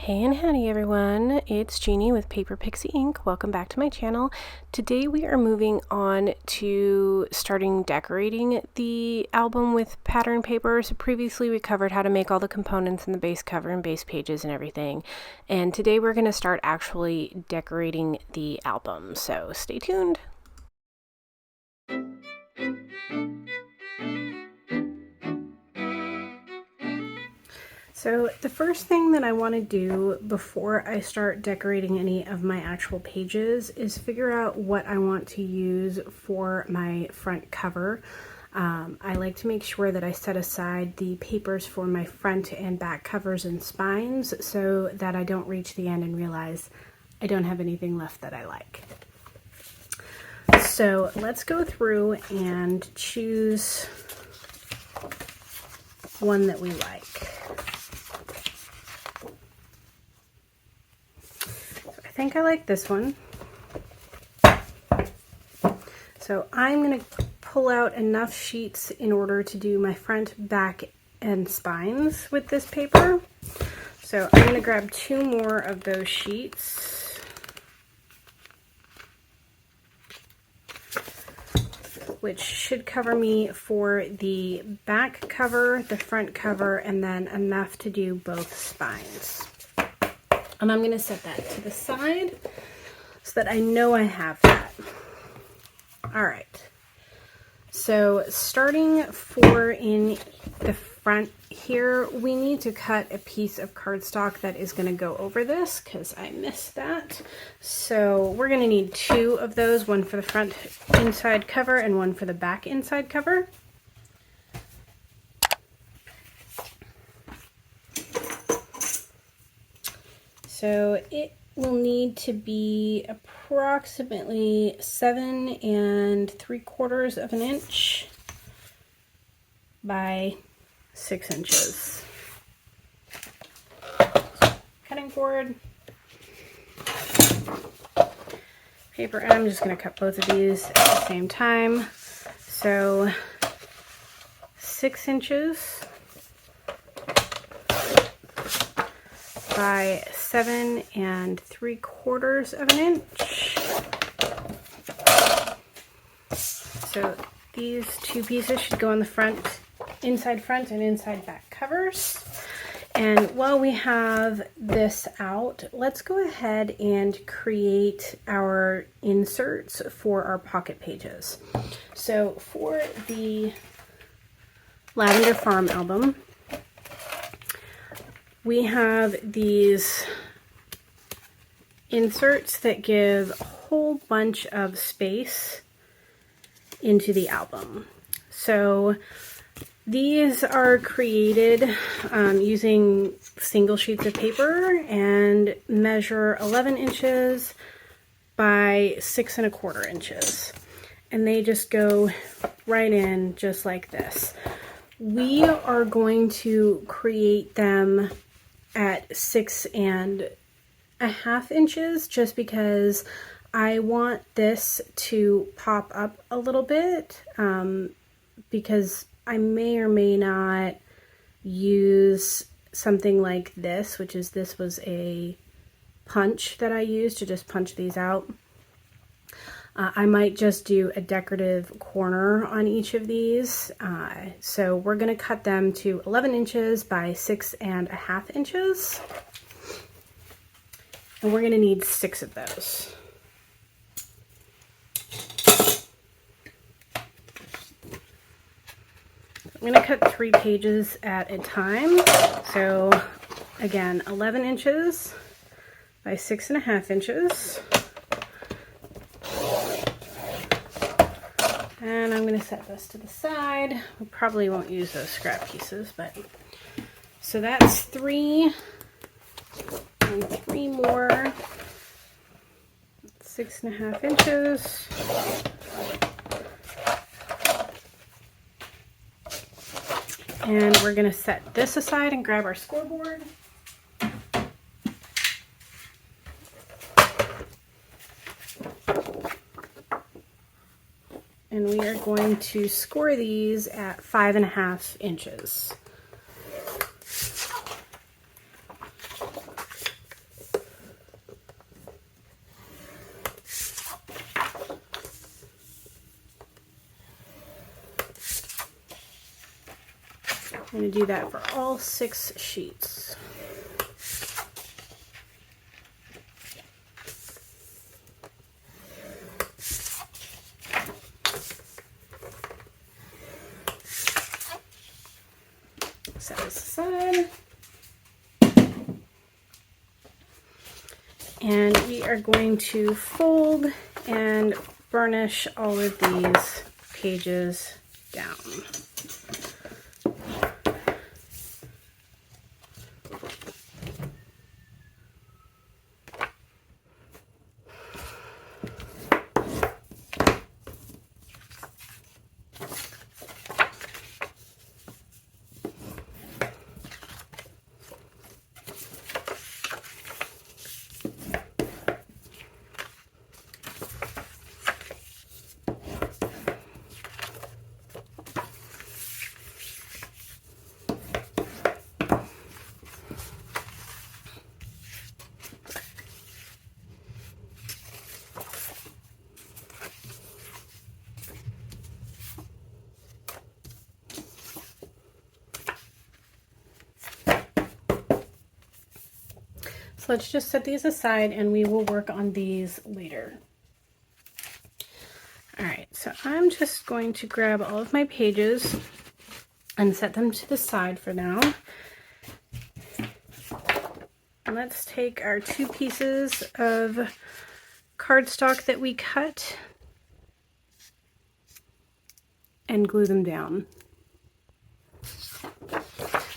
Hey and howdy everyone, it's Jeannie with Paper Pixie Ink. Welcome back to my channel. Today we are moving on to starting decorating the album with pattern paper. So previously we covered how to make all the components in the base cover and base pages and everything. And today we're going to start actually decorating the album. So stay tuned. So the first thing that I want to do before I start decorating any of my actual pages is figure out what I want to use for my front cover. I like to make sure that I set aside the papers for my front and back covers and spines so that I don't reach the end and realize I don't have anything left that I like. So let's go through and choose one that we like. I think I like this one. So I'm going to pull out enough sheets in order to do my front, back, and spines with this paper. So I'm going to grab 2 more of those sheets. Which should cover me for the back cover, the front cover, and then enough to do both spines. And I'm going to set that to the side so that I know I have that. All right. So starting in the front here, we need to cut a piece of cardstock that is going to go over this because I missed that. So we're going to need 2 of those, one for the front inside cover and one for the back inside cover. So it will need to be approximately 7 3/4 of an inch by 6 inches. Cutting board, paper, and I'm just going to cut both of these at the same time. So 6 inches by 7 3/4 of an inch. So these 2 pieces should go on the front, inside front and inside back covers. And while we have this out, let's go ahead and create our inserts for our pocket pages. So for the Lavender Farm album, we have these inserts that give a whole bunch of space into the album. So these are created using single sheets of paper and measure 11 inches by 6 1/4 inches. And they just go right in just like this. We are going to create them at 6 1/2 inches just because I want this to pop up a little bit because I may or may not use something like this, this was a punch that I used to just punch these out. I might just do a decorative corner on each of these. So we're going to cut them to 11 inches by 6 1/2 inches. And we're going to need 6 of those. I'm going to cut 3 pages at a time. So again, 11 inches by 6 1/2 inches. And I'm going to set this to the side. We probably won't use those scrap pieces, but so that's 3 and 3 more. 6 1/2 inches. And we're going to set this aside and grab our scoreboard. And we are going to score these at 5 1/2 inches. I'm going to do that for all 6 sheets. Set this aside. And we are going to fold and burnish all of these pages down. So let's just set these aside and we will work on these later. All right, so I'm just going to grab all of my pages and set them to the side for now. And let's take our 2 pieces of cardstock that we cut and glue them down.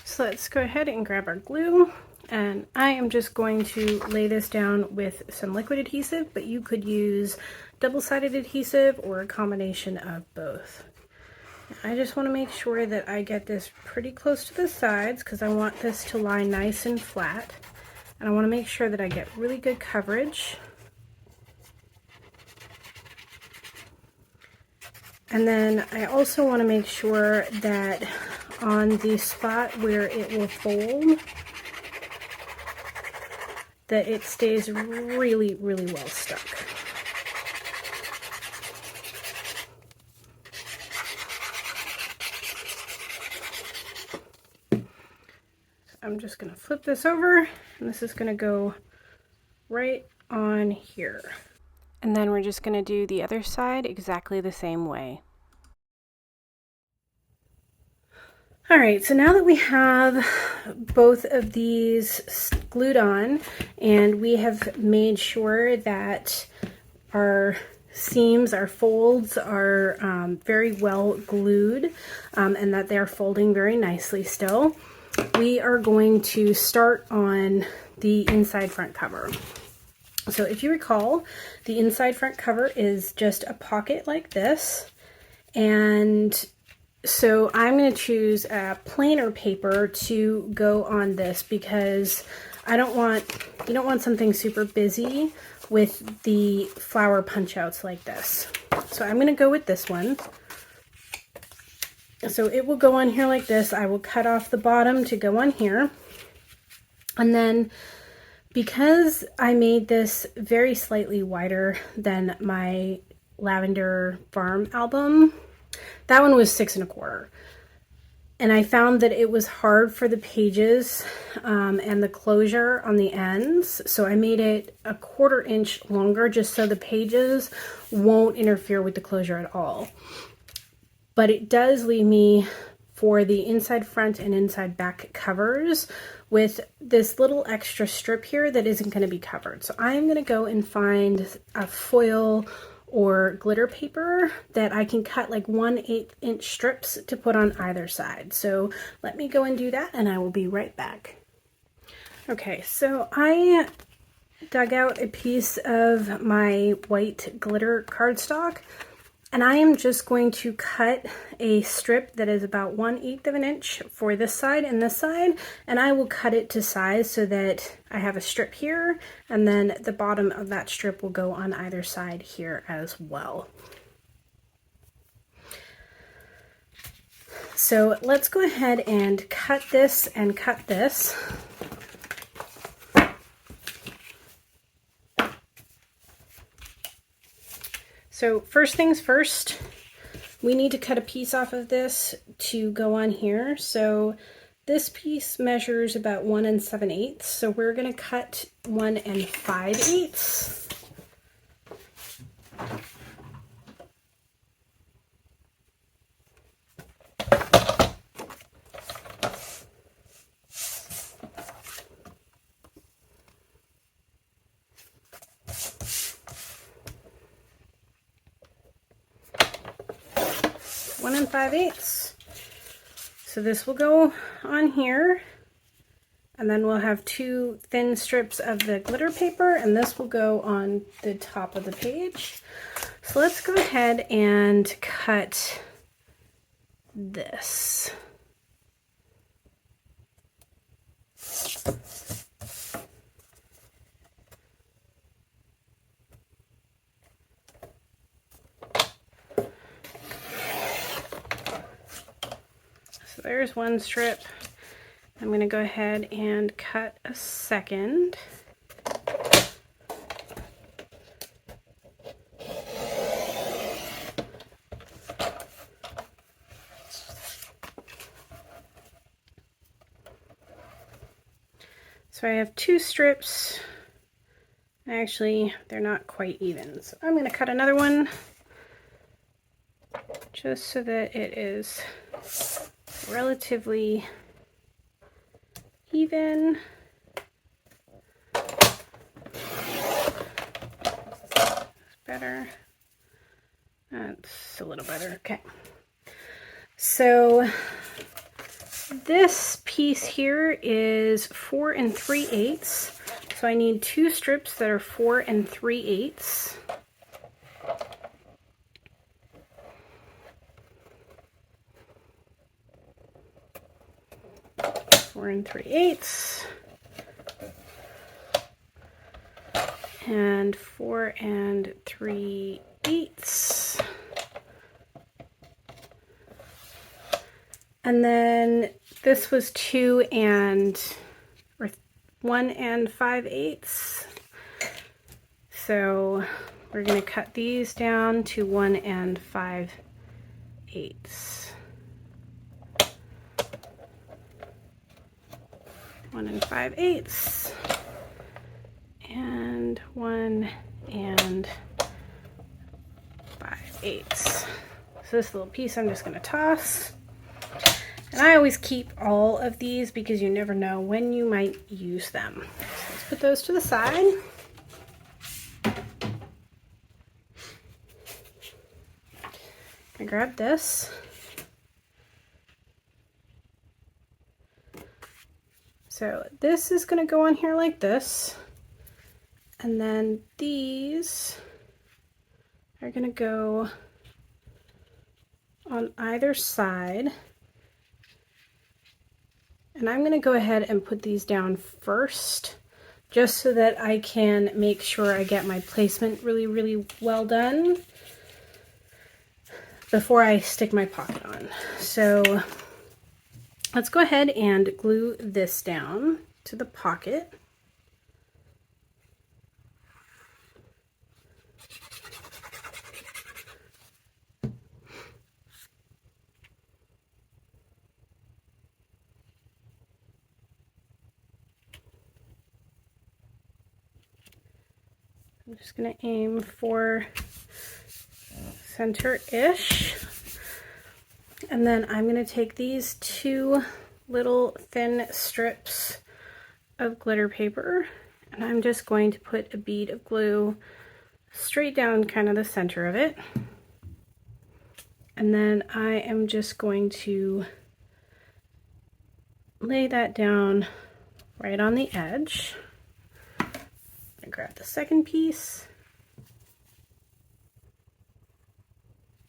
So let's go ahead and grab our glue. And I am just going to lay this down with some liquid adhesive, but you could use double-sided adhesive or a combination of both. I just want to make sure that I get this pretty close to the sides because I want this to lie nice and flat. And I want to make sure that I get really good coverage. And then I also want to make sure that on the spot where it will fold, that it stays really, really well stuck. I'm just going to flip this over, and this is going to go right on here. And then we're just going to do the other side exactly the same way. All right, so now that we have both of these glued on and we have made sure that our seams, our folds are very well glued and that they're folding very nicely still, we are going to start on the inside front cover. So if you recall, the inside front cover is just a pocket like this, and so I'm going to choose a plainer paper to go on this because you don't want something super busy with the flower punch outs like this. So I'm going to go with this one. So it will go on here like this. I will cut off the bottom to go on here. And then because I made this very slightly wider than my Lavender Farm album, that one was 6 1/4. And I found that it was hard for the pages and the closure on the ends. So I made it a 1/4 inch longer just so the pages won't interfere with the closure at all. But it does leave me for the inside front and inside back covers with this little extra strip here that isn't going to be covered. So I'm going to go and find a foil or glitter paper that I can cut like 1/8 inch strips to put on either side. So let me go and do that and I will be right back. Okay, so I dug out a piece of my white glitter cardstock and I am just going to cut a strip that is about 1/8 of an inch for this side and this side, and I will cut it to size so that I have a strip here, and then the bottom of that strip will go on either side here as well. So let's go ahead and cut this and cut this. So first things first, we need to cut a piece off of this to go on here. So this piece measures about 1 7/8. So we're going to cut 1 5/8. One and 5/8. So this will go on here, and then we'll have 2 thin strips of the glitter paper, and this will go on the top of the page. So let's go ahead and cut this. So there's one strip. I'm going to go ahead and cut a second. So I have 2 strips. Actually, they're not quite even. So I'm going to cut another one just so that it is relatively even. That's better. That's a little better. Okay. So this piece here is 4 3/8. So I need 2 strips that are 4 3/8. 4 3/8. And 4 3/8. And then this was 1 5/8. So we're going to cut these down to 1 5/8. 1 5/8. And 1 5/8. So this little piece I'm just going to toss. And I always keep all of these because you never know when you might use them. So let's put those to the side. I grab this. So this is going to go on here like this. And then these are going to go on either side. And I'm going to go ahead and put these down first, just so that I can make sure I get my placement really, really well done before I stick my pocket on. So let's go ahead and glue this down to the pocket. I'm just going to aim for center-ish. And then I'm going to take these 2 little thin strips of glitter paper, and I'm just going to put a bead of glue straight down kind of the center of it. And then I am just going to lay that down right on the edge. Grab the second piece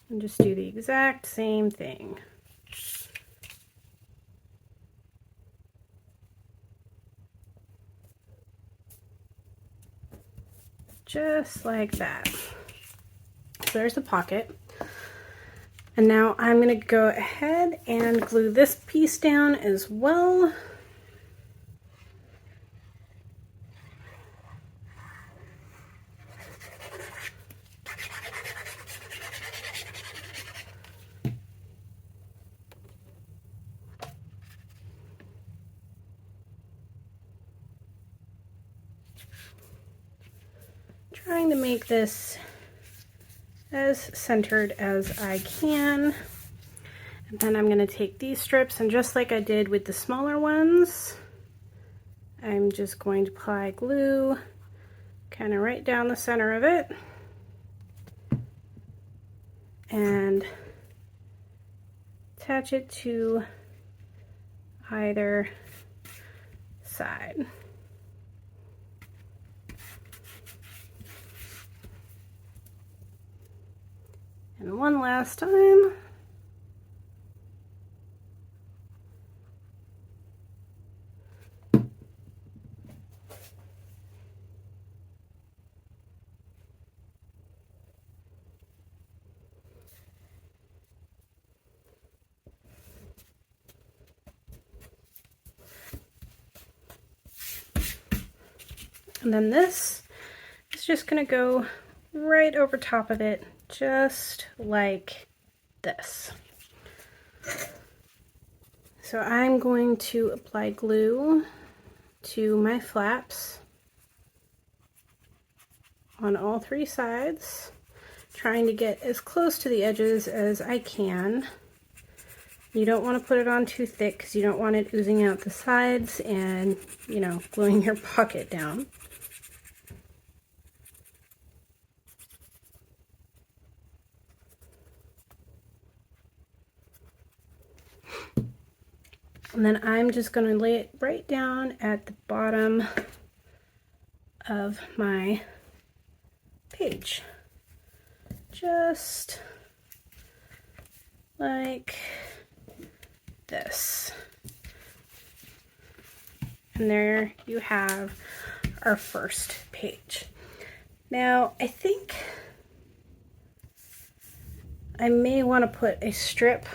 and just do the exact same thing. Just like that. So there's the pocket. And now I'm going to go ahead and glue this piece down as well. Trying to make this as centered as I can. And then I'm going to take these strips, and just like I did with the smaller ones, I'm just going to apply glue kind of right down the center of it and attach it to either side. And one last time. And then this is just going to go right over top of it, just like this. So I'm going to apply glue to my flaps on all three sides, trying to get as close to the edges as I can. You don't want to put it on too thick because you don't want it oozing out the sides and, you know, gluing your pocket down. And then I'm just going to lay it right down at the bottom of my page. Just like this. And there you have our first page. Now, I think I may want to put a strip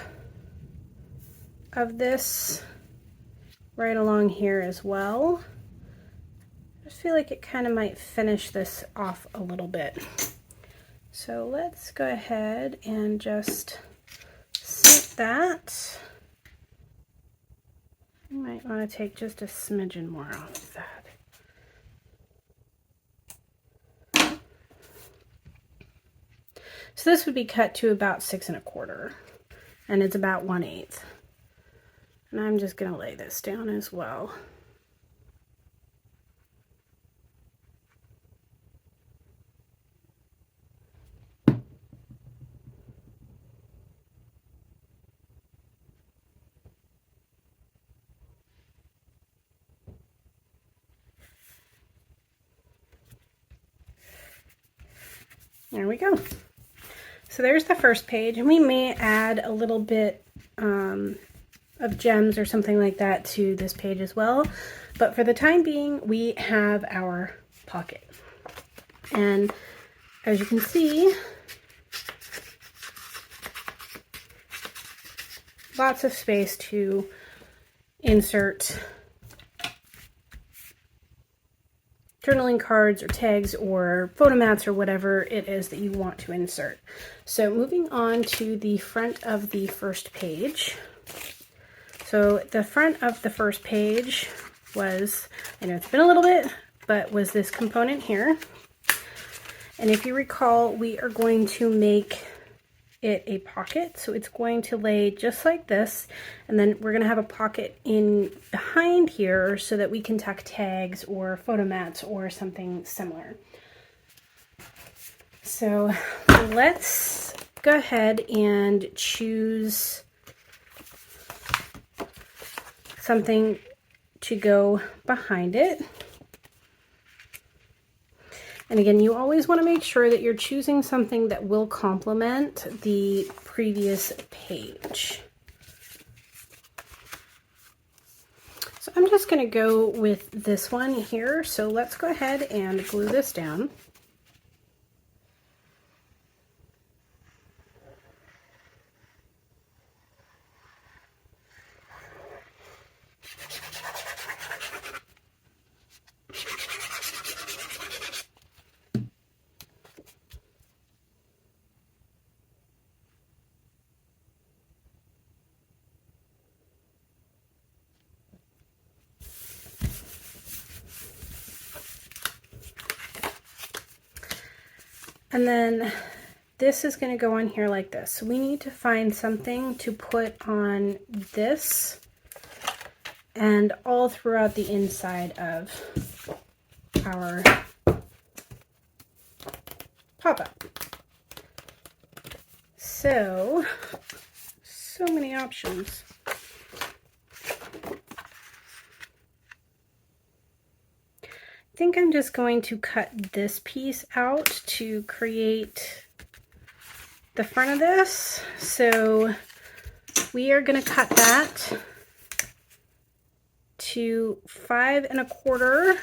of this right along here as well. I just feel like it kind of might finish this off a little bit. So let's go ahead and just set that. You might want to take just a smidgen more off of that. So this would be cut to about 6 1/4, and it's about 1/8. And I'm just going to lay this down as well. There we go. So there's the first page, and we may add a little bit of gems or something like that to this page as well. But for the time being, we have our pocket. And as you can see, lots of space to insert journaling cards or tags or photo mats or whatever it is that you want to insert. So moving on to the front of the first page. So the front of the first page was, I know it's been a little bit, but was this component here. And if you recall, we are going to make it a pocket. So it's going to lay just like this. And then we're going to have a pocket in behind here so that we can tuck tags or photo mats or something similar. So let's go ahead and choose something to go behind it. And again, you always want to make sure that you're choosing something that will complement the previous page. So I'm just going to go with this one here. So let's go ahead and glue this down. And then this is going to go on here like this. So we need to find something to put on this and all throughout the inside of our pop-up. So many options. I think I'm just going to cut this piece out to create the front of this. So we are going to cut that to 5 1/4 .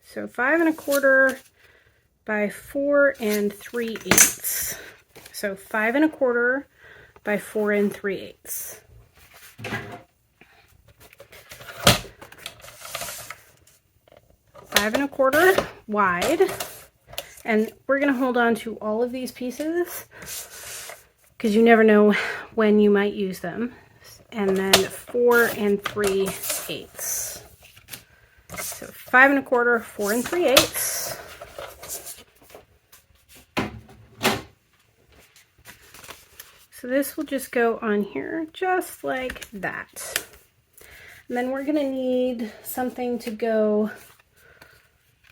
So 5 1/4 by 4 3/8. So 5 1/4 by 4 3/8. Five 1/4 wide, and we're going to hold on to all of these pieces because you never know when you might use them. And then 4 3/8. So 5 1/4, 4 3/8. So this will just go on here just like that. And then we're going to need something to go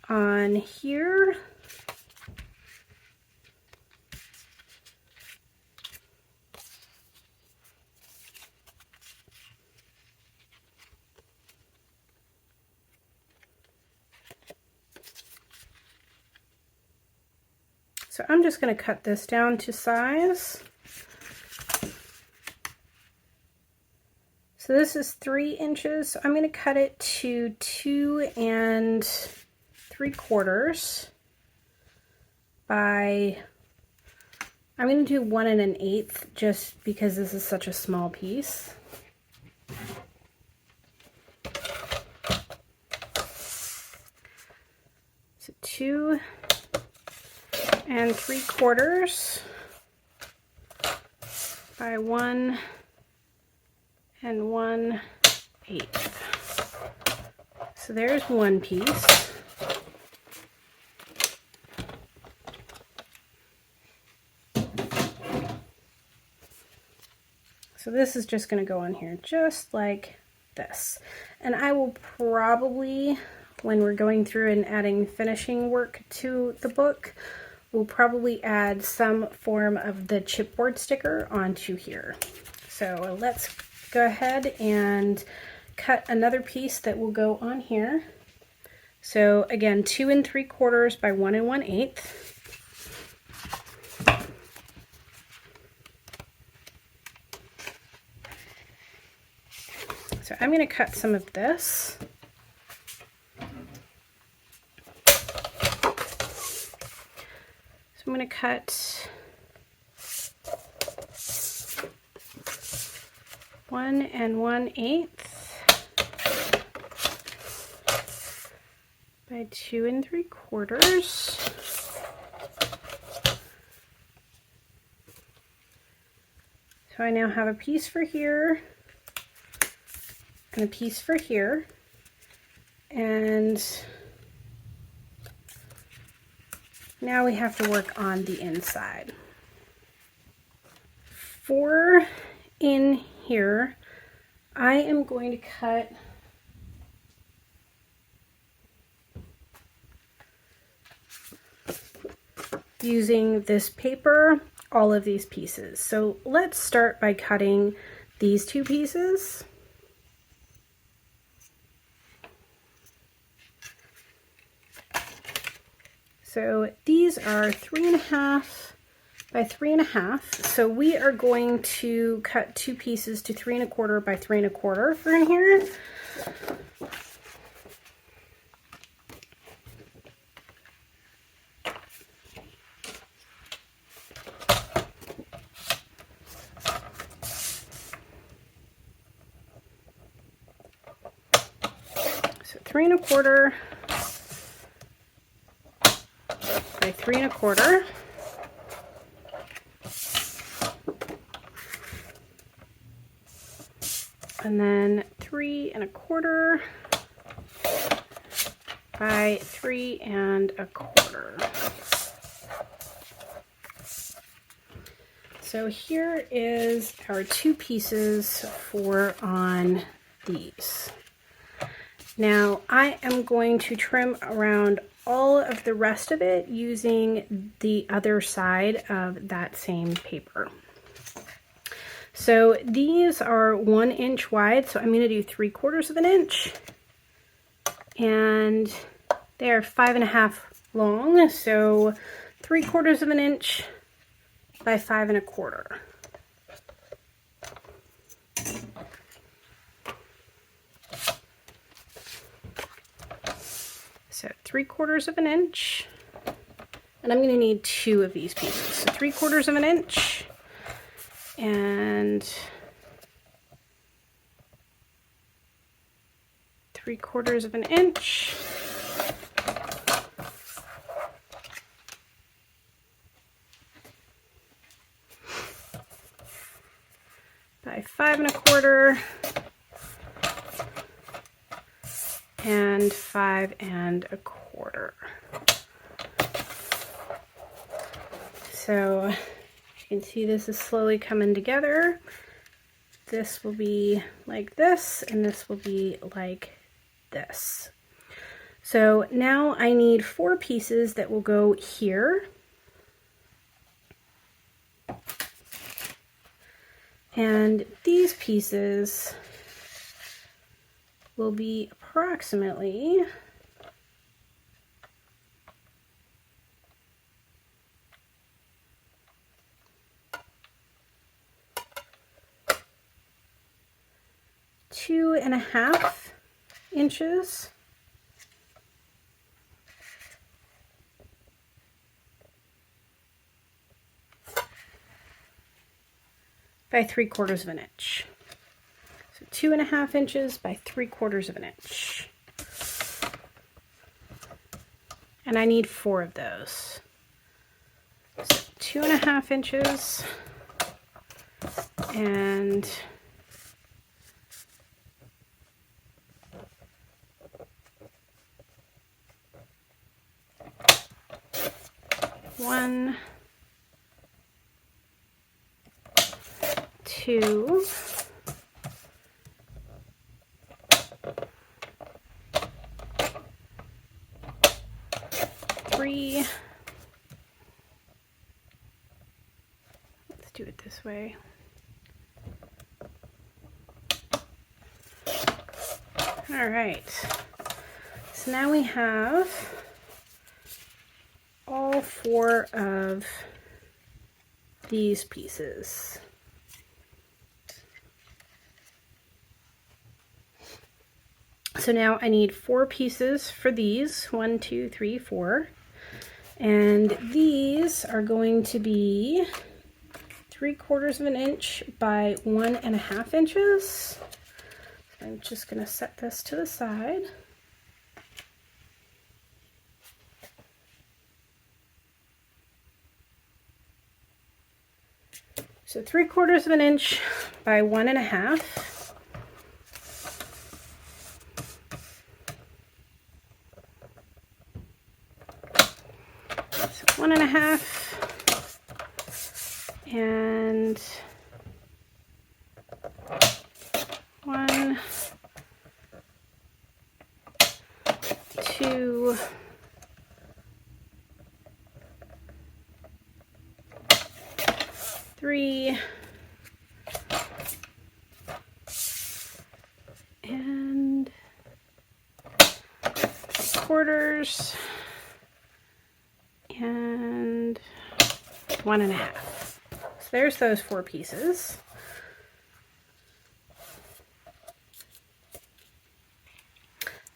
on here. So I'm just going to cut this down to size. So this is 3 inches. So I'm going to cut it to 2 3/4 by, I'm going to do 1 1/8 just because this is such a small piece. So 2 3/4 by 1 1/8. So there's one piece. So this is just going to go on here just like this. And I will probably, when we're going through and adding finishing work to the book, we'll probably add some form of the chipboard sticker onto here. So let's go ahead and cut another piece that will go on here. So again, 2 3/4 by 1 1/8. So I'm going to cut some of this. So I'm going to cut 1 1/8 by 2 3/4. So I now have a piece for here and a piece for here, and now we have to work on the inside. For in here, I am going to cut using this paper all of these pieces. So let's start by cutting these 2 pieces. So these are 3 1/2 by 3 1/2. So we are going to cut 2 pieces to 3 1/4 by 3 1/4 for in here. So 3 1/4 by 3 1/4. 3¼ by 3¼ So here is our 2 pieces for on these. Now I am going to trim around all of the rest of it using the other side of that same paper. So these are 1 inch wide, so I'm going to do 3/4 inch, and they are 5½ long, so 3/4 inch by 5¼ So 3/4 inch, and I'm going to need 2 of these pieces. So 3/4 inch and 3/4 inch. By 5¼ and 5¼ So you can see this is slowly coming together. This will be like this, and this will be like this. So now I need 4 pieces that will go here. And these pieces will be approximately two and a half inches by 3/4 inch. So 2½ inches by 3/4 inch. And I need 4 of those. So 2½ inches and 1, 2, 3. Let's do it this way. All right. So now we have all 4 of these pieces. So now I need 4 pieces for these, 1, 2, 3, 4. And these are going to be 3/4 inch by 1½ inches. I'm just going to set this to the side. So 3/4 inch by 1½. So 1½ and 1, 2, 3, and 3/4, and 1½. So there's those 4 pieces.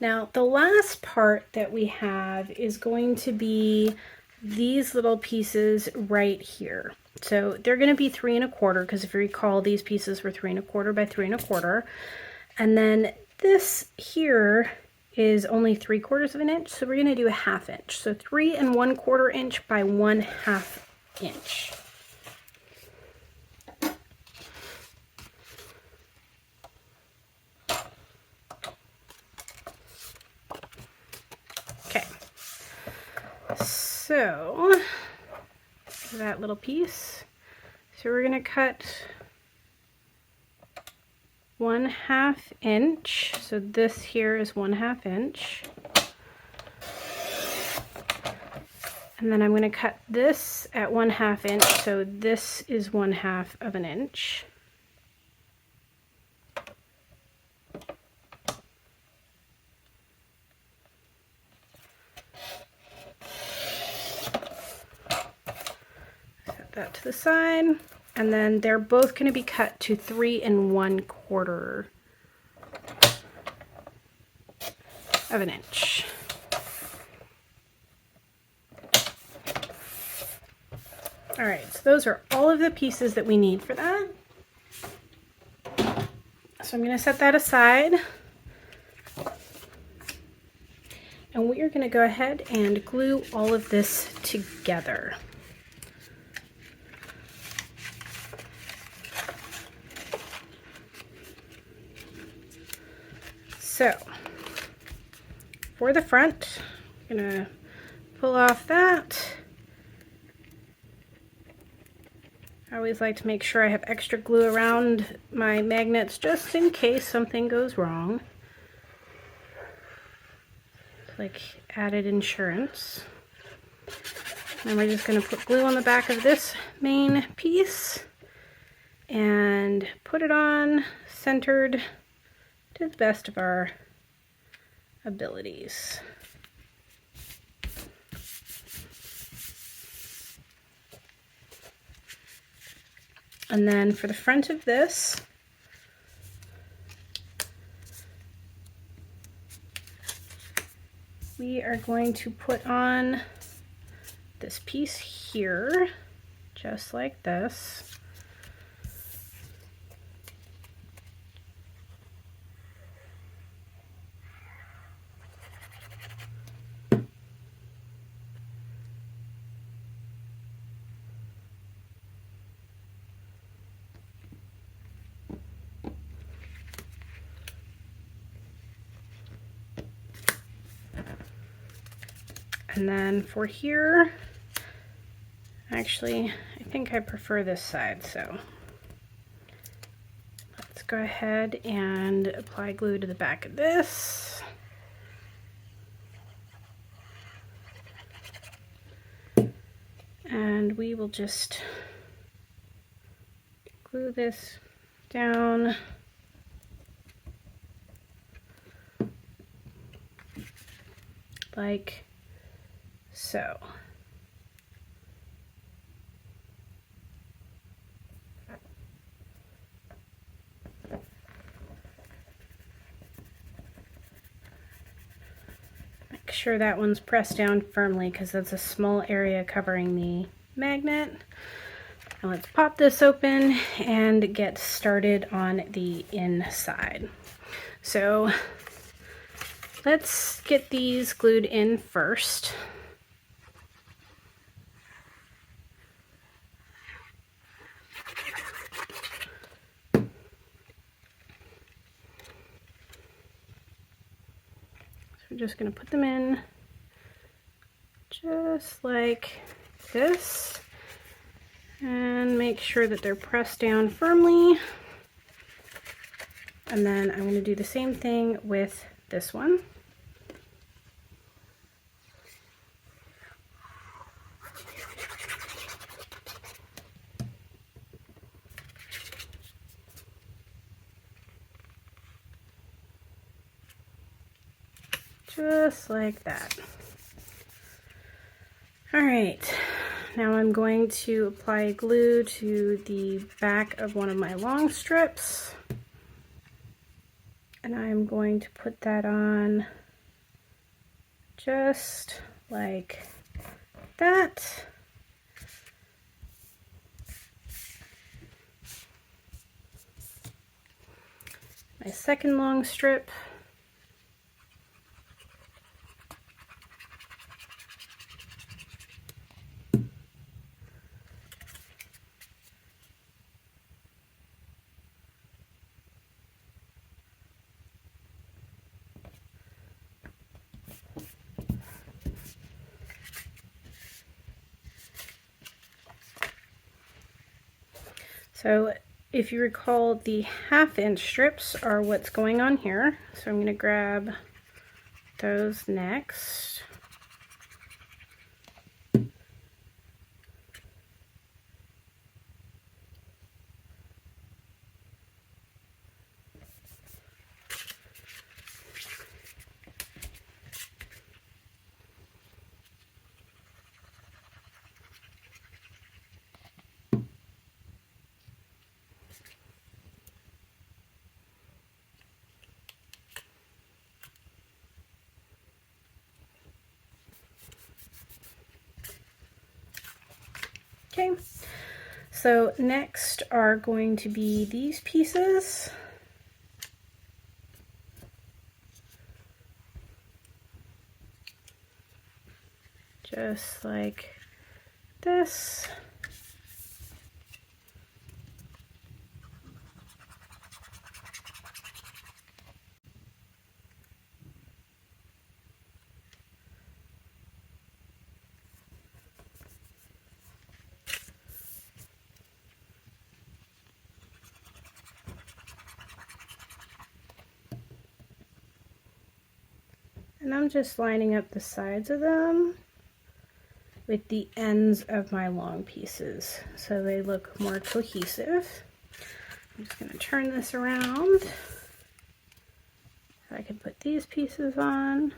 Now the last part that we have is going to be these little pieces right here. So they're going to be 3¼ because if you recall, these pieces were 3¼ by 3¼ and then this here is only 3/4 inch, so we're going to do a 1/2 inch. So 3 1/4 inch by 1/2 inch. So that little piece. So we're going to cut 1/2 inch. So this here is 1/2 inch. And then I'm going to cut this at 1/2 inch. So this is 1/2 of an inch. Set that to the side. And then they're both going to be cut to 3 1/4 of an inch. All right, so those are all of the pieces that we need for that. So I'm going to set that aside. And we are going to go ahead and glue all of this together. So for the front, I'm going to pull off that. I always like to make sure I have extra glue around my magnets just in case something goes wrong. It's like added insurance. And we're just going to put glue on the back of this main piece and put it on centered to the best of our abilities. And then for the front of this, we are going to put on this piece here, just like this. And then for here, actually, I think I prefer this side, so let's go ahead and apply glue to the back of this. And we will just glue this down. Like so. Make sure that one's pressed down firmly because that's a small area covering the magnet. Now let's pop this open and get started on the inside. So let's get these glued in first. We're just going to put them in just like this and make sure that they're pressed down firmly. And then I'm going to do the same thing with this one. Just like that. All right, now I'm going to apply glue to the back of one of my long strips. And I'm going to put that on just like that. My second long strip. So if you recall, the 1/2 inch strips are what's going on here. So I'm going to grab those next. Okay, so next are going to be these pieces. Just like this. And I'm just lining up the sides of them with the ends of my long pieces so they look more cohesive. I'm just going to turn this around. I can put these pieces on.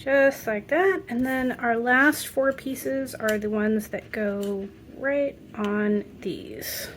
Just like that. And then our last 4 pieces are the ones that go right on these.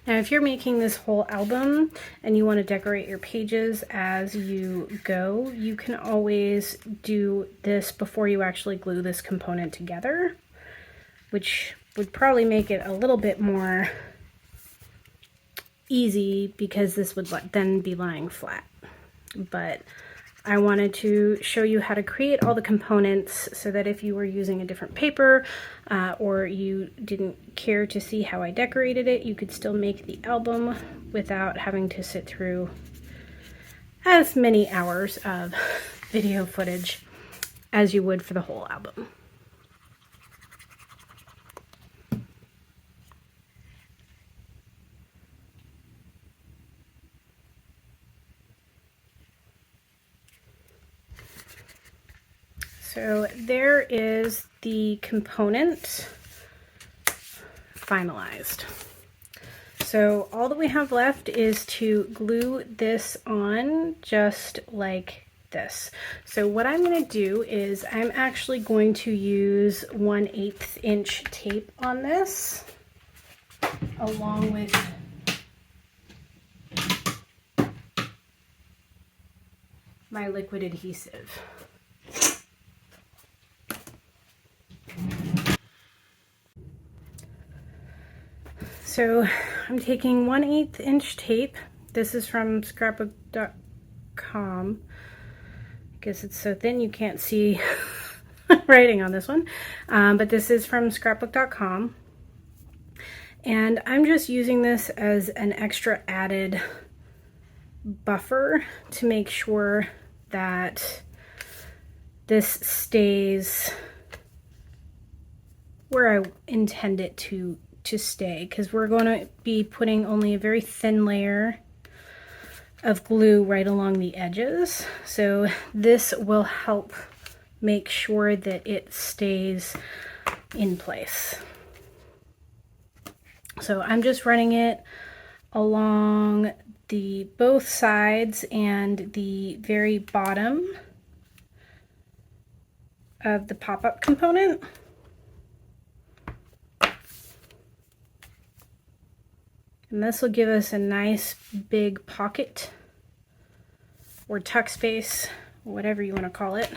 Now, if you're making this whole album and you want to decorate your pages as you go, you can always do this before you actually glue this component together, which would probably make it a little bit more easy because this would then be lying flat. But I wanted to show you how to create all the components so that if you were using a different paper or you didn't care to see how I decorated it, you could still make the album without having to sit through as many hours of video footage as you would for the whole album. So there is the component finalized. So all that we have left is to glue this on just like this. So what I'm going to do is I'm actually going to use 1/8 inch tape on this along with my liquid adhesive. So I'm taking 1/8 inch tape. This is from scrapbook.com. I guess it's so thin you can't see writing on this one. But this is from scrapbook.com. And I'm just using this as an extra added buffer to make sure that this stays where I intend it to stay, because we're going to be putting only a very thin layer of glue right along the edges. So this will help make sure that it stays in place. So I'm just running it along both sides and the very bottom of the pop-up component. And this will give us a nice big pocket or tuck space, whatever you want to call it.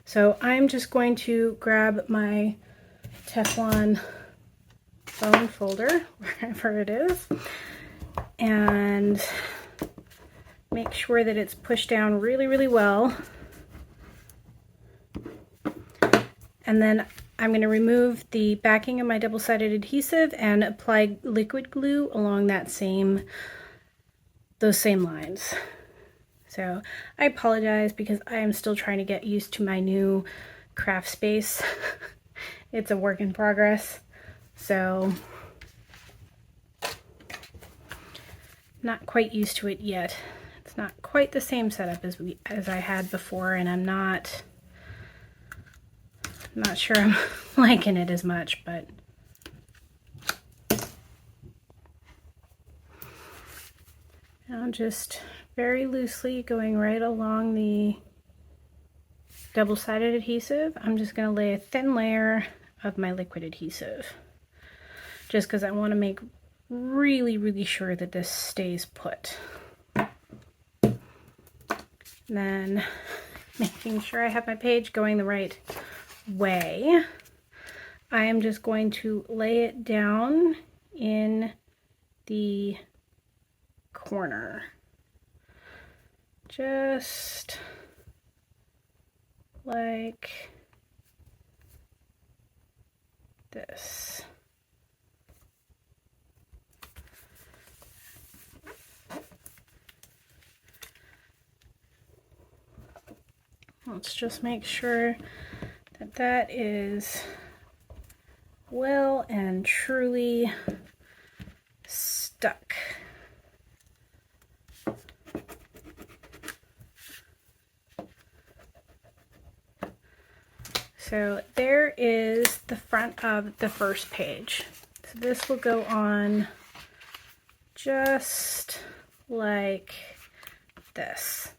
So I'm just going to grab my Teflon foam folder, wherever it is, and make sure that it's pushed down really, really well. And then I'm going to remove the backing of my double-sided adhesive and apply liquid glue along those same lines. So I apologize because I am still trying to get used to my new craft space. It's a work in progress, so not quite used to it yet. It's not quite the same setup as I had before, and I'm not sure I'm liking it as much, but I'm just very loosely going right along the double-sided adhesive. I'm just going to lay a thin layer of my liquid adhesive, just because I want to make really, really sure that this stays put. And then making sure I have my page going the right way, I am just going to lay it down in the corner, just like this. Let's just make sure that that is well and truly stuck. So there is the front of the first page. So this will go on just like this.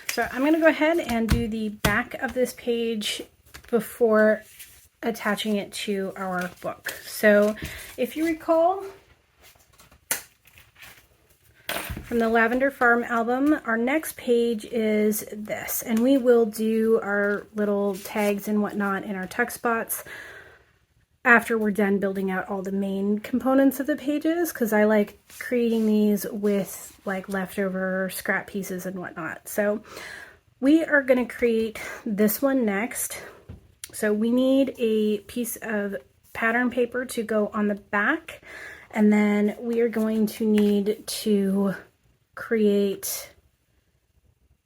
So I'm going to go ahead and do the back of this page before attaching it to our book. So if you recall from the Lavender Farm album, our next page is this, and we will do our little tags and whatnot in our tuck spots after we're done building out all the main components of the pages, because I like creating these with like leftover scrap pieces and whatnot. So we are going to create this one next. So we need a piece of pattern paper to go on the back, and then we are going to need to create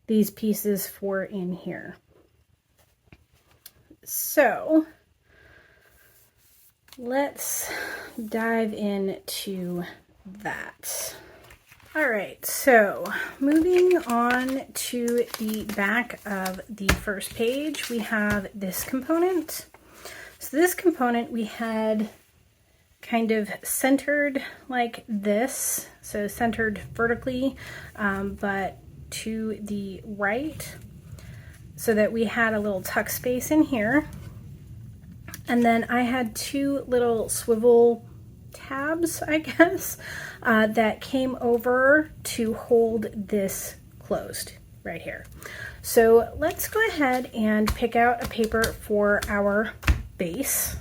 these pieces for in here. So let's dive into that. All right, so moving on to the back of the first page, we have this component. So this component we had kind of centered like this, so centered vertically, but to the right, so that we had a little tuck space in here. And then I had two little swivel tabs, I guess, that came over to hold this closed right here. So let's go ahead and pick out a paper for our base.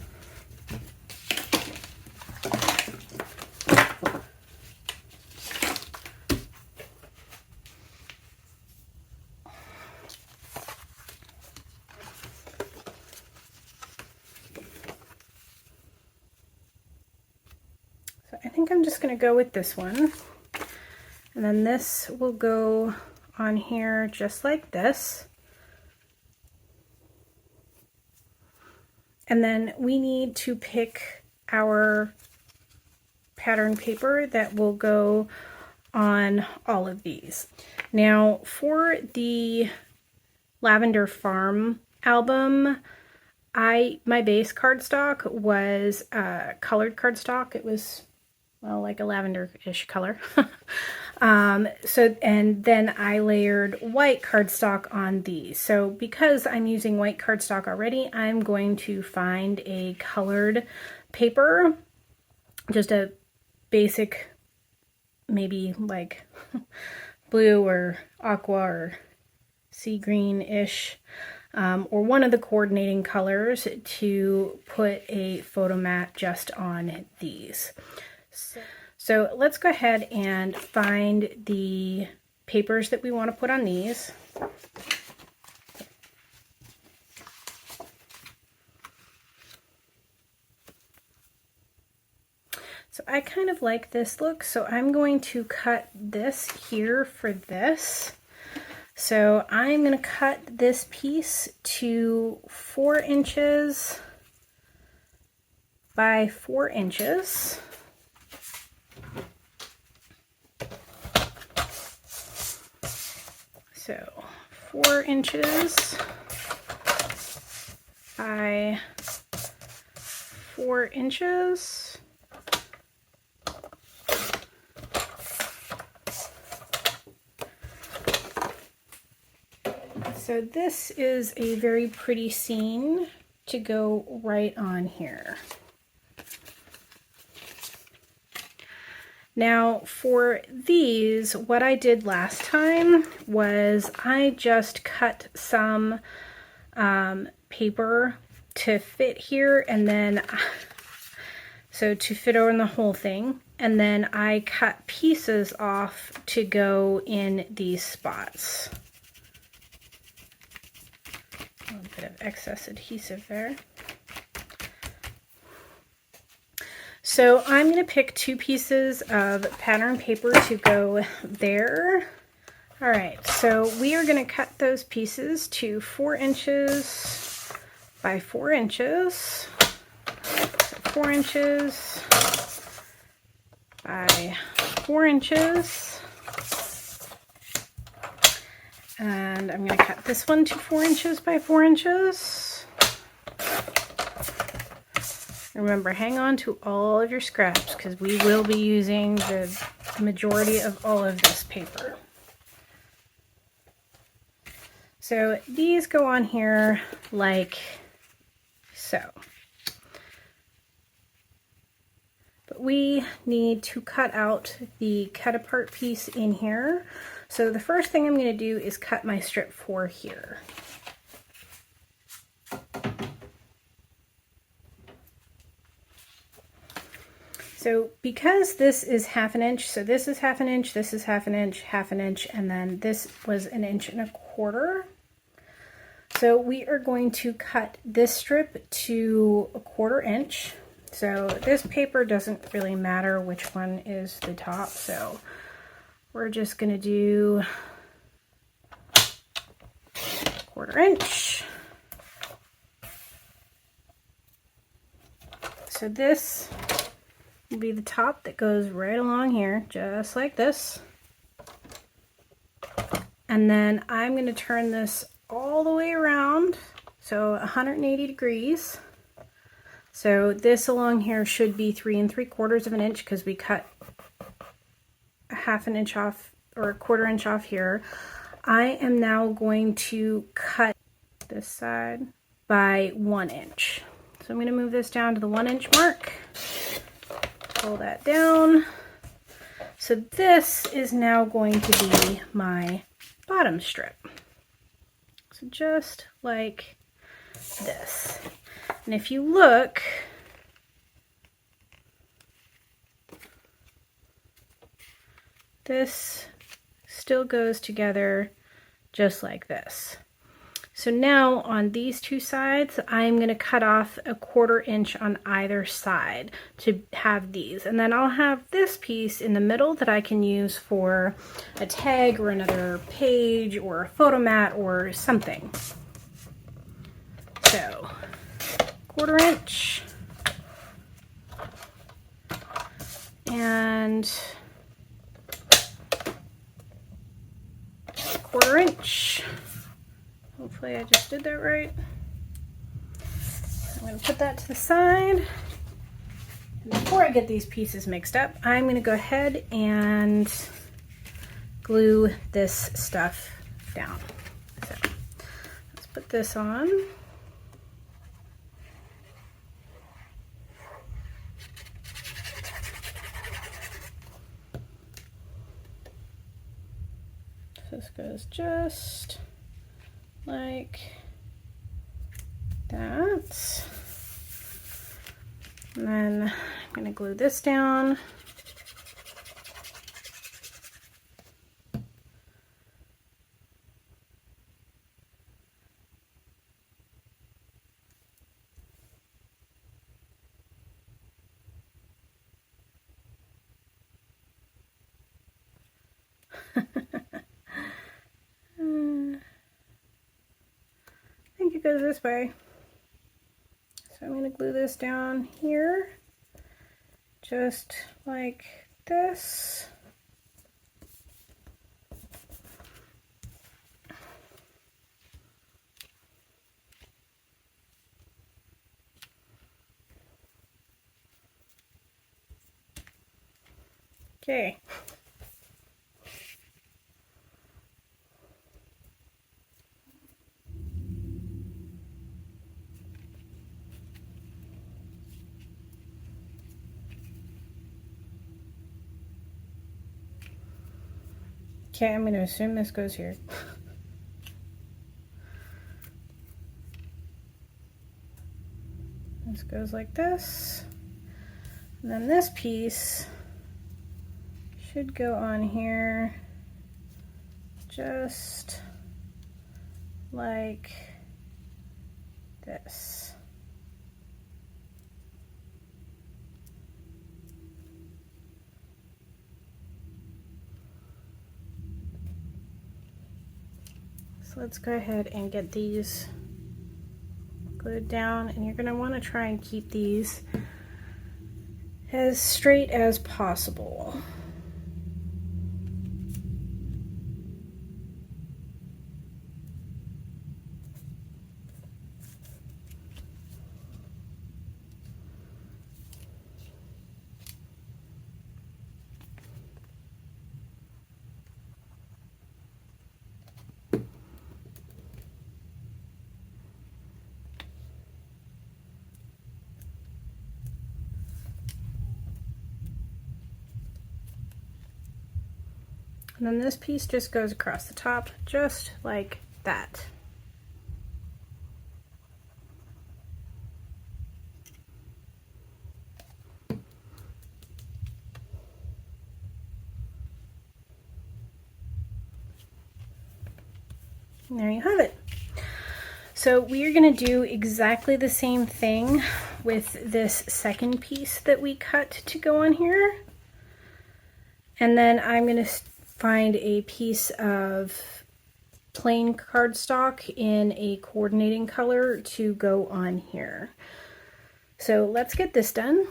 So I think I'm just going to go with this one. And then this will go on here just like this. And then we need to pick our pattern paper that will go on all of these. Now for the Lavender Farm album, my base cardstock was colored cardstock. It was, well, like a lavender-ish color. And then I layered white cardstock on these. So because I'm using white cardstock already, I'm going to find a colored paper, just a basic, maybe like blue or aqua or sea green-ish, or one of the coordinating colors to put a photo mat just on these. So let's go ahead and find the papers that we want to put on these. So I kind of like this look, so I'm going to cut this here for this. So I'm going to cut this piece to 4 inches by 4 inches. So 4 inches by 4 inches. So this is a very pretty scene to go right on here. Now for these, what I did last time was I just cut some paper to fit here, and then so to fit on the whole thing, and then I cut pieces off to go in these spots. A little bit of excess adhesive there. So I'm going to pick 2 pieces of pattern paper to go there. All right, so we are going to cut those pieces to 4 inches by 4 inches. So 4 inches by 4 inches. And I'm going to cut this one to 4 inches by 4 inches. Remember, hang on to all of your scraps because we will be using the majority of all of this paper. So these go on here like so. But we need to cut out the cut apart piece in here. So the first thing I'm going to do is cut my strip 4 here. So because this is 1/2 inch, so this is 1/2 inch, this is 1/2 inch, 1/2 inch, and then this was 1.25 inches. So we are going to cut this strip to 1/4 inch. So this paper doesn't really matter which one is the top, so we're just going to do 1/4 inch. So this will be the top that goes right along here, just like this. And then I'm going to turn this all the way around, so 180 degrees. So this along here should be 3 3/4 inches because we cut 1/2 inch off, or 1/4 inch off here. I am now going to cut this side by 1 inch. So I'm going to move this down to the 1 inch mark. Pull that down. So this is now going to be my bottom strip. So just like this. And if you look, this still goes together just like this. So now on these two sides, I'm going to cut off a 1/4 inch on either side to have these. And then I'll have this piece in the middle that I can use for a tag or another page or a photo mat or something. So 1/4 inch and 1/4 inch. Hopefully I just did that right. I'm going to put that to the side. And before I get these pieces mixed up, I'm going to go ahead and glue this stuff down. So let's put this on. This goes just like that. And then I'm going to glue this down. I think it goes this way. So I'm going to glue this down here, just like this. Okay. Okay, I'm going to assume this goes here. This goes like this. And then this piece should go on here just like this. So let's go ahead and get these glued down, and you're going to want to try and keep these as straight as possible. And then this piece just goes across the top, just like that. And there you have it. So we are going to do exactly the same thing with this second piece that we cut to go on here. And then I'm going to find a piece of plain cardstock in a coordinating color to go on here. So let's get this done.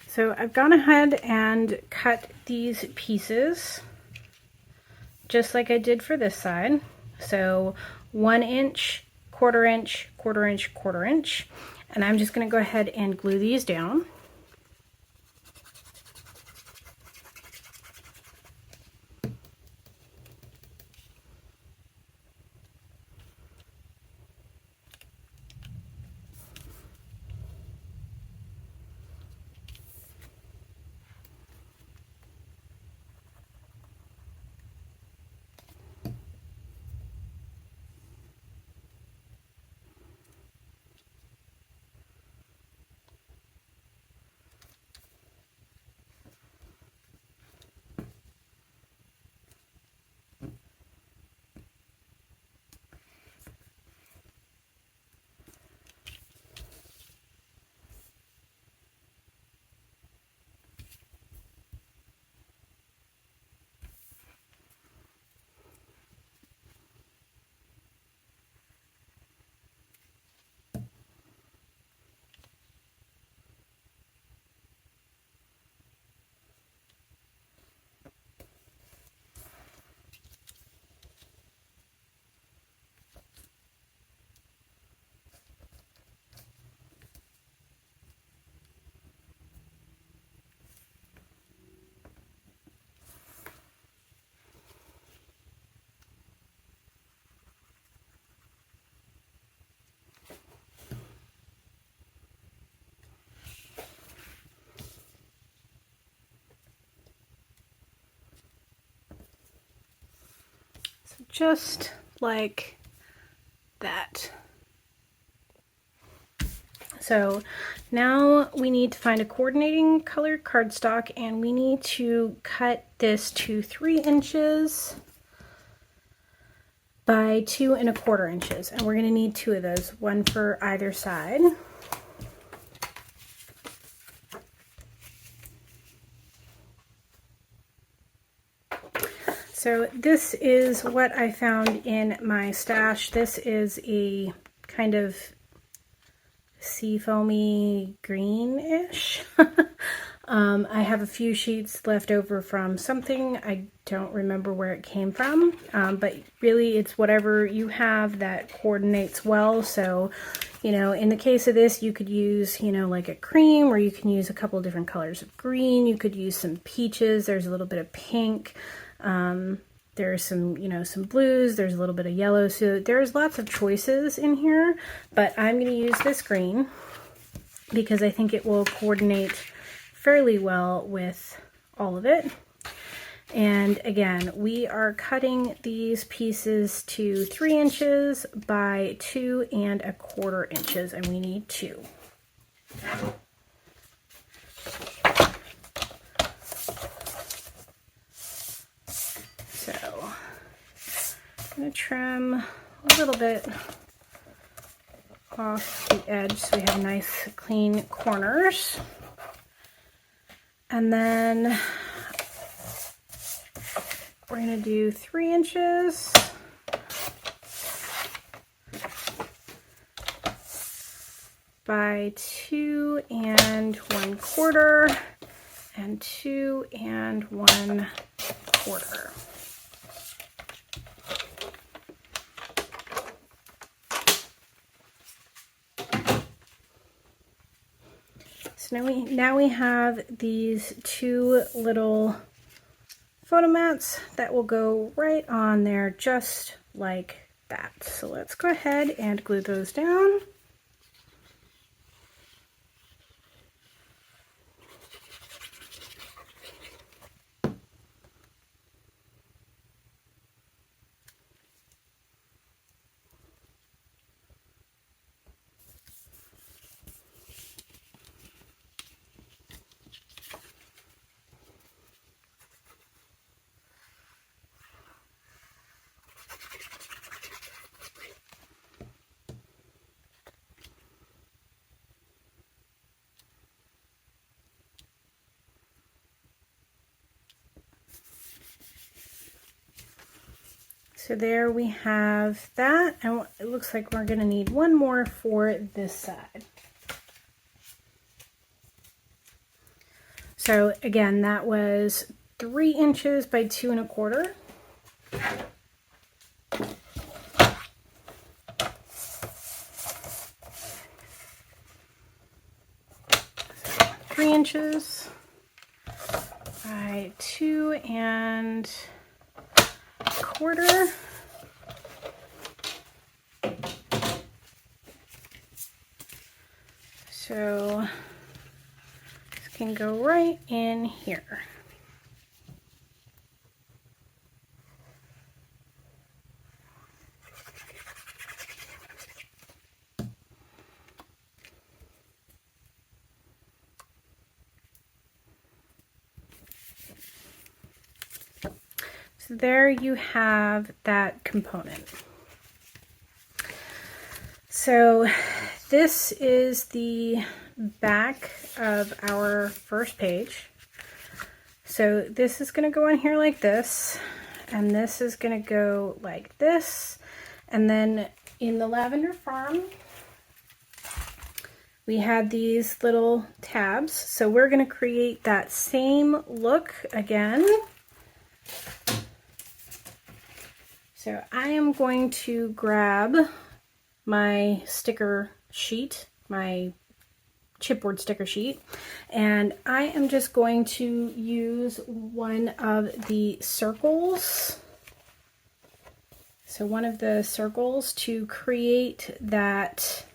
So I've gone ahead and cut these pieces just like I did for this side. So 1 inch, 1/4 inch, 1/4 inch, 1/4 inch. And I'm just going to go ahead and glue these down. just like that. So now we need to find a coordinating color cardstock, and we need to cut this to 3 inches by 2 1/4 inches. And we're going to need 2 of those, one for either side. So this is what I found in my stash. This is a kind of seafoamy greenish. I have a few sheets left over from something. I don't remember where it came from, but really it's whatever you have that coordinates well. So, you know, in the case of this, you could use, you know, like a cream, or you can use a couple of different colors of green. You could use some peaches. There's a little bit of pink. There's some, you know, some blues, there's a little bit of yellow, so there's lots of choices in here, but I'm going to use this green because I think it will coordinate fairly well with all of it. And again, we are cutting these pieces to 3 inches by 2 1/4 inches, and we need 2. I'm going to trim a little bit off the edge so we have nice clean corners. And then we're going to do 3 inches by 2 1/4 and 2 1/4. So now we have these 2 little photo mats that will go right on there just like that. So let's go ahead and glue those down. So there we have that, and it looks like we're going to need one more for this side. So again, that was 3 inches by 2 1/4. So 3 inches by 2 1/4. So this can go right in here. So there you have that component. So this is the back of our first page. So this is going to go in here like this, and this is going to go like this. And then in the Lavender Farm, we had these little tabs. So we're going to create that same look again. So I am going to grab my sticker sheet, my chipboard sticker sheet, and I am just going to use one of the circles. So one of the circles to create that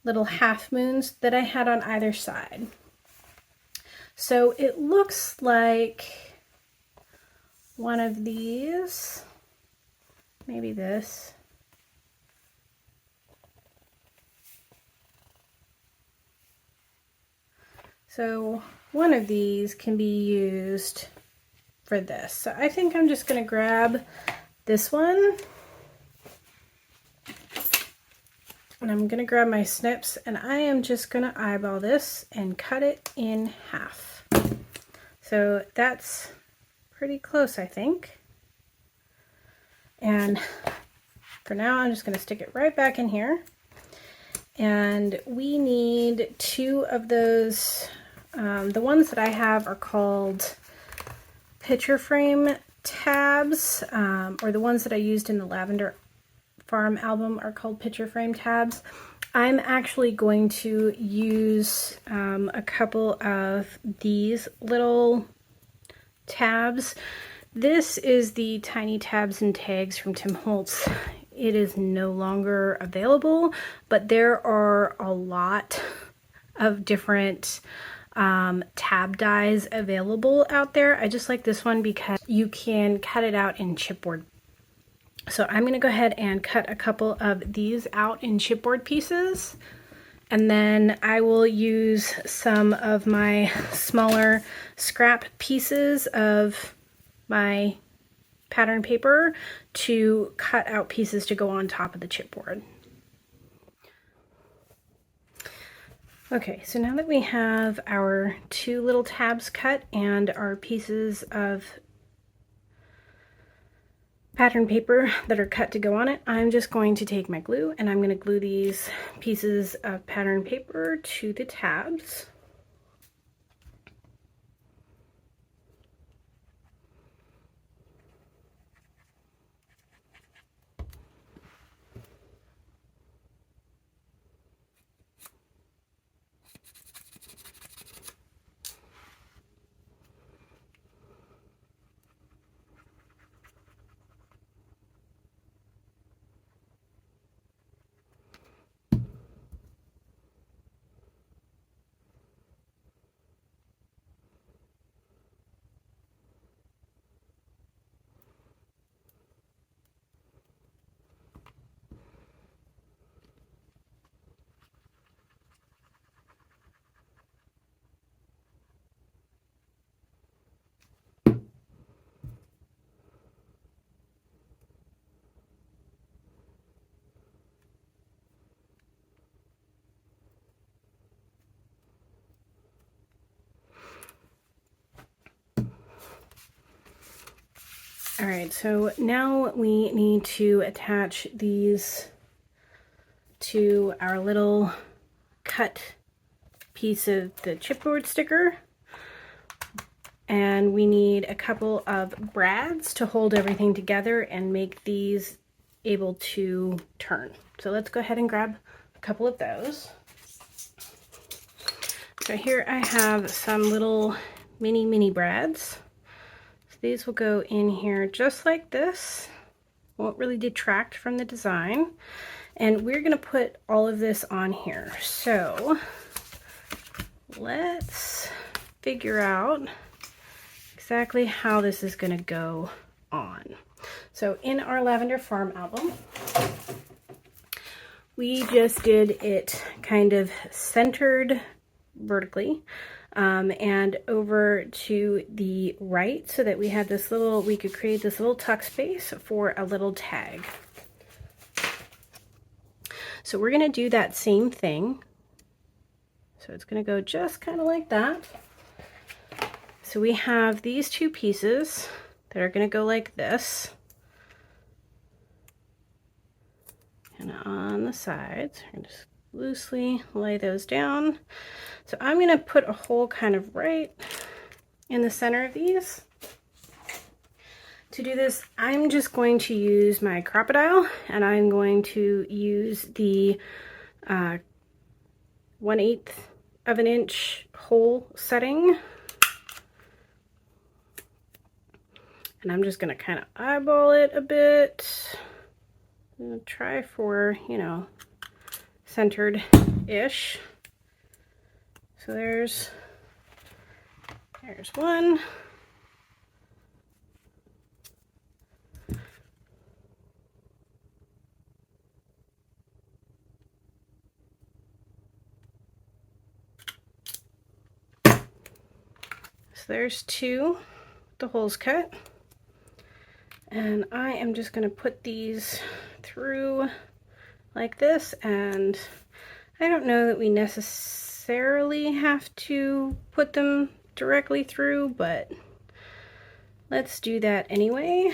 little half moons that I had on either side. So it looks like one of these, maybe this. So one of these can be used for this. So I think I'm just going to grab this one. And I'm going to grab my snips and I am just going to eyeball this and cut it in half. So that's pretty close, I think. And for now, I'm just going to stick it right back in here. And we need 2 of those. The ones that I have are called picture frame tabs, or the ones that I used in the Lavender Farm album are called picture frame tabs. I'm actually going to use a couple of these little tabs. This is the Tiny Tabs and Tags from Tim Holtz. It is no longer available, but there are a lot of different tab dies available out there. I just like this one because you can cut it out in chipboard. So I'm going to go ahead and cut a couple of these out in chipboard pieces, and then I will use some of my smaller scrap pieces of my pattern paper to cut out pieces to go on top of the chipboard. Okay, so now that we have our 2 little tabs cut and our pieces of pattern paper that are cut to go on it, I'm just going to take my glue and I'm going to glue these pieces of pattern paper to the tabs. All right, so now we need to attach these to our little cut piece of the chipboard sticker. And we need a couple of brads to hold everything together and make these able to turn. So let's go ahead and grab a couple of those. So here I have some little mini brads. These will go in here just like this. Won't really detract from the design. And we're going to put all of this on here. So let's figure out exactly how this is going to go on. So in our Lavender Farm album, we just did it kind of centered vertically. And over to the right so that we had this little, we could create this little tuck space for a little tag. So we're going to do that same thing. So it's going to go just kind of like that. So we have these 2 pieces that are going to go like this. And on the sides, we're going to just loosely lay those down. So I'm going to put a hole kind of right in the center of these. To do this, I'm just going to use my Crop-A-Dile, and I'm going to use the 1/8 of an inch hole setting. And I'm just going to kind of eyeball it a bit. I'm going to try for, you know, centered-ish. So there's one. there's two, the holes cut. And I am just going to put these through like this, and I don't know that we necessarily have to put them directly through, but let's do that anyway.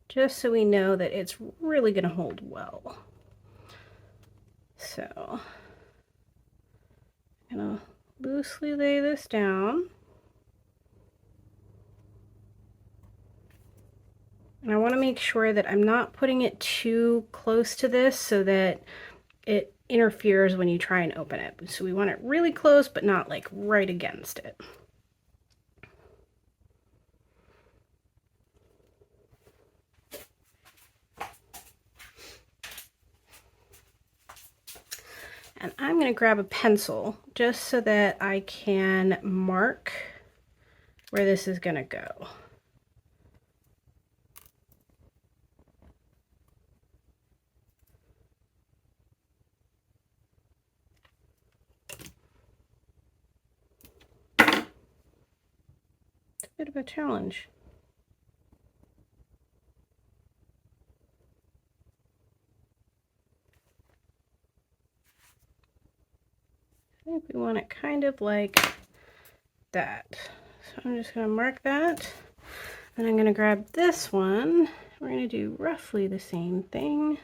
Just so we know that it's really going to hold well. So I'm going to loosely lay this down. And I want to make sure that I'm not putting it too close to this so that it interferes when you try and open it. So we want it really close, but not like right against it. And I'm going to grab a pencil just so that I can mark where this is going to go. It's a bit of a challenge. I think we want it kind of like that. So I'm just going to mark that. And I'm going to grab this one. We're going to do roughly the same thing.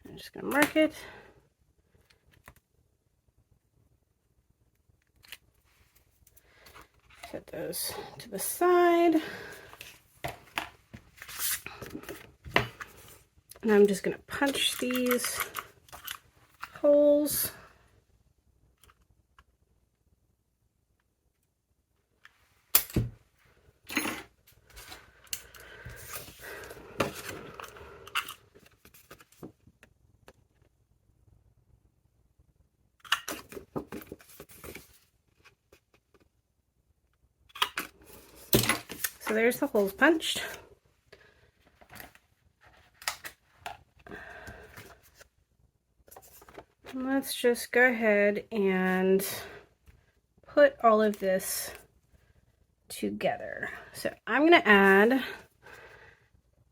I'm just going to mark it. Set those to the side. And I'm just going to punch these holes. So there's the holes punched. Let's just go ahead and put all of this together. So I'm going to add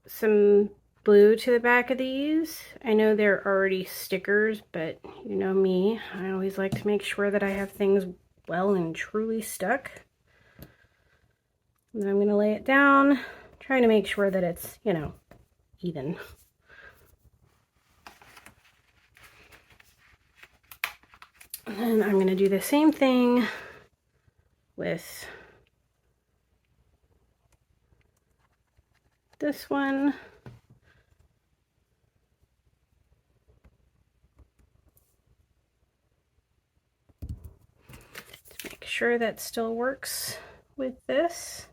some glue to the back of these. I know they're already stickers, but you know me, I always like to make sure that I have things well and truly stuck. And then I'm going to lay it down, trying to make sure that it's, you know, even. And then I'm going to do the same thing with this one. Let's make sure that still works with this.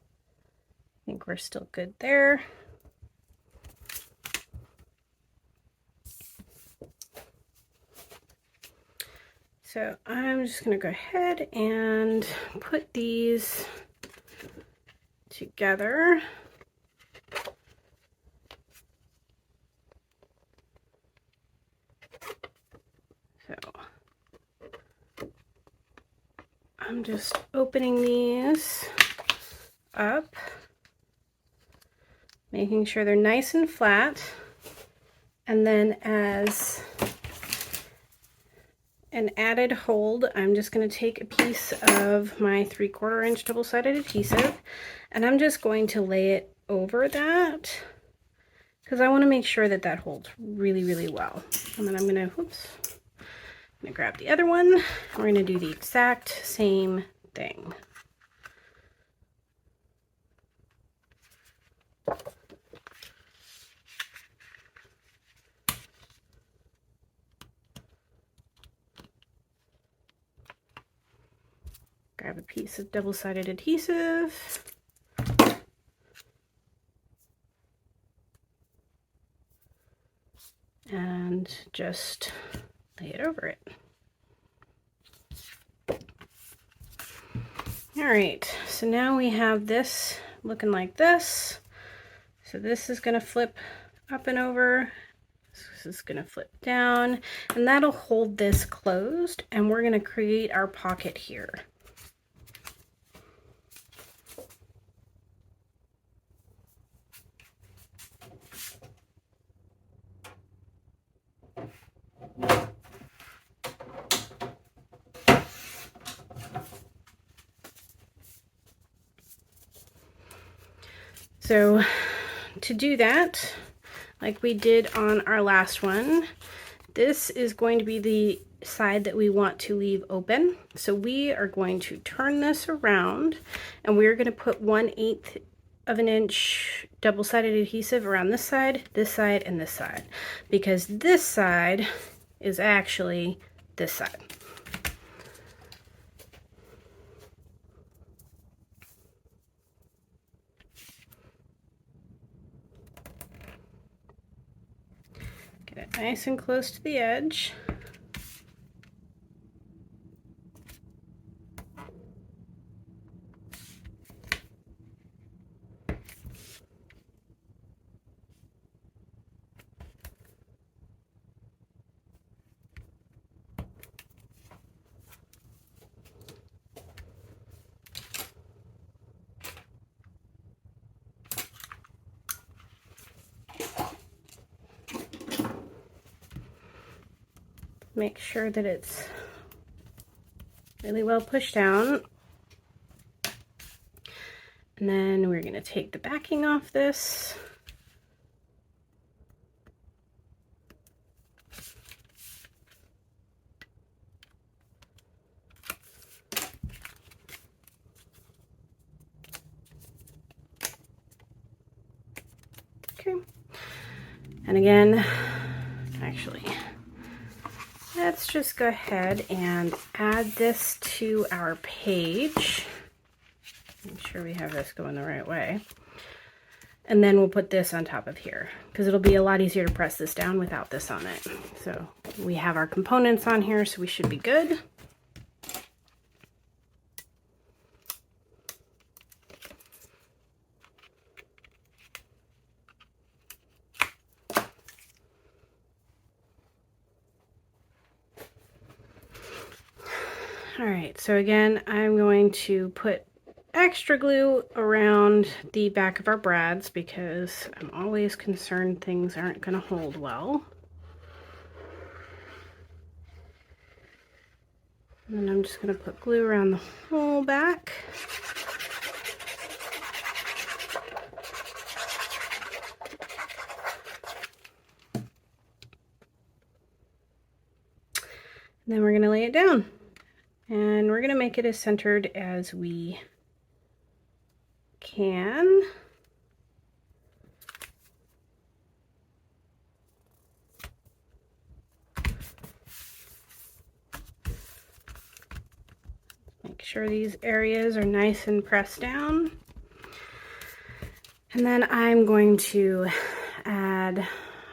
I think we're still good there. So I'm just going to go ahead and put these together. So I'm just opening these up, making sure they're nice and flat, and then as an added hold, I'm just going to take a piece of my 3/4 inch double-sided adhesive, and I'm just going to lay it over that because I want to make sure that that holds really, really well. And then I'm going to, I'm going to grab the other one. We're going to do the exact same thing. Grab a piece of double-sided adhesive. And just lay it over it. All right, so now we have this looking like this. So this is going to flip up and over. This is going to flip down, and that'll hold this closed, and we're going to create our pocket here. So to do that, like we did on our last one, this is going to be the side that we want to leave open. So we are going to turn this around, and we're going to put 1/8 of an inch double-sided adhesive around this side, and this side, because this side is actually this side. Get it nice and close to the edge. Make sure that it's really well pushed down. And then we're going to take the backing off this. Okay. And again, actually, let's just go ahead and add this to our page. Make sure we have this going the right way. And then we'll put this on top of here, because it'll be a lot easier to press this down without this on it. So we have our components on here, so we should be good. All right, so again, I'm going to put extra glue around the back of our brads because I'm always concerned things aren't going to hold well. And then I'm just going to put glue around the whole back. And then we're going to lay it down. And we're going to make it as centered as we can. Make sure these areas are nice and pressed down. And then I'm going to add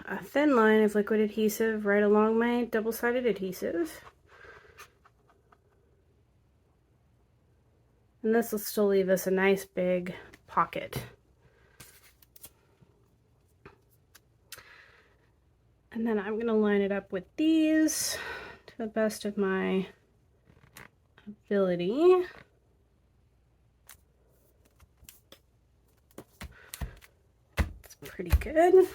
a thin line of liquid adhesive right along my double-sided adhesive. And this will still leave us a nice big pocket. And then I'm going to line it up with these to the best of my ability. It's pretty good.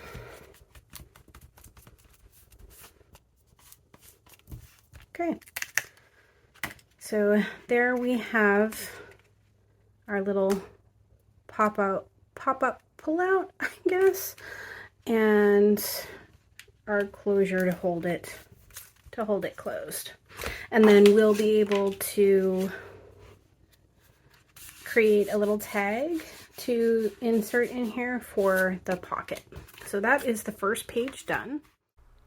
Okay. So there we have our little pop-up, pull-out, I guess, and our closure to hold it closed. And then we'll be able to create a little tag to insert in here for the pocket. So that is the first page done.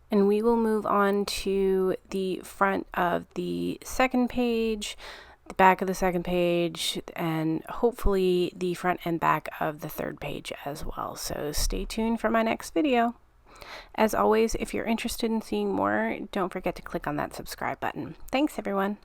And we will move on to the front of the second page, the back of the second page, and hopefully the front and back of the third page as well. So stay tuned for my next video. As always, if you're interested in seeing more, don't forget to click on that subscribe button. Thanks, everyone.